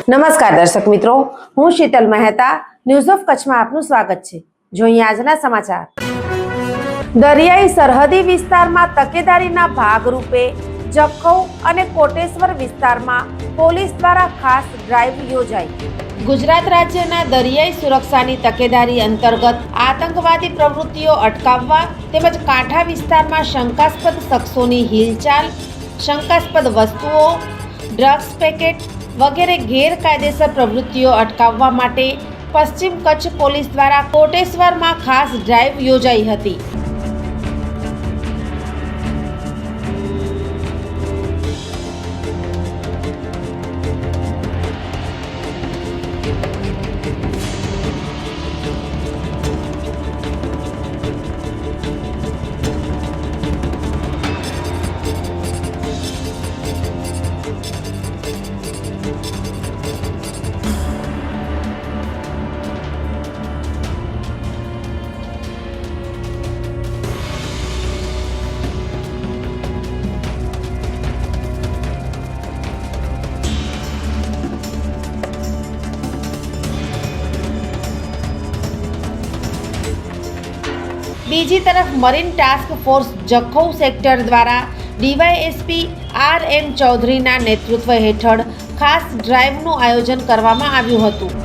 નમસ્કાર દર્શક મિત્રો, હું શીતલ મહેતા ન્યૂઝ ઓફ કચ્છમાં આપનું સ્વાગત છે। જોઈએ આજના સમાચાર। દરિયાઈ સરહદી વિસ્તારમાં તકેદારીના ભાગરૂપે જખૌ અને કોટેશ્વર વિસ્તારમાં પોલીસ દ્વારા ખાસ ડ્રાઈવ યોજાઈ। ગુજરાત રાજ્યના દરિયાઈ સુરક્ષાની તકેદારી અંતર્ગત આતંકવાદી પ્રવૃત્તિઓ અટકાવવા તેમજ કાંઠા વિસ્તારમાં શંકાસ્પદ શખ્સોની હિલચાલ, શંકાસ્પદ વસ્તુઓ, ડ્રગ્સ પેકેટ વગેરે ગેરકાયદેસર પ્રવૃત્તિઓ અટકાવવા માટે પશ્ચિમ કચ્છ પોલીસ દ્વારા કોટેશ્વરમાં ખાસ ડ્રાઈવ યોજાઈ હતી। બીજી તરફ marine task force Jakhau sector દ્વારા ડીવાયએસપી આર.એમ. ચૌધરીના નેતૃત્વ હેઠળ ખાસ ડ્રાઈવનું આયોજન કરવામાં આવ્યું હતું।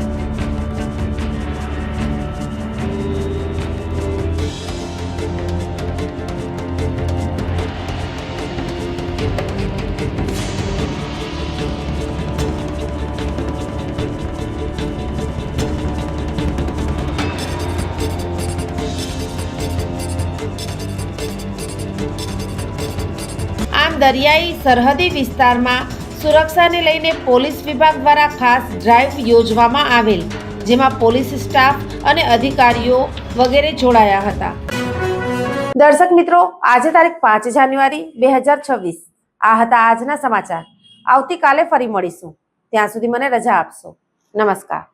દરિયાઈ સરહદી વિસ્તારમાં સુરક્ષાને લઈને પોલીસ વિભાગ દ્વારા ખાસ ડ્રાઈવ યોજવામાં આવેલ, જેમાં પોલીસ સ્ટાફ અને અધિકારીઓ વગેરે જોડાયા હતા। દર્શક મિત્રો, આજે તારીખ 5 જાન્યુઆરી 2026 આ હતા આજના સમાચાર। આવતીકાલે ફરી મળીશું, ત્યાં સુધી મને રજા આપશો। નમસ્કાર।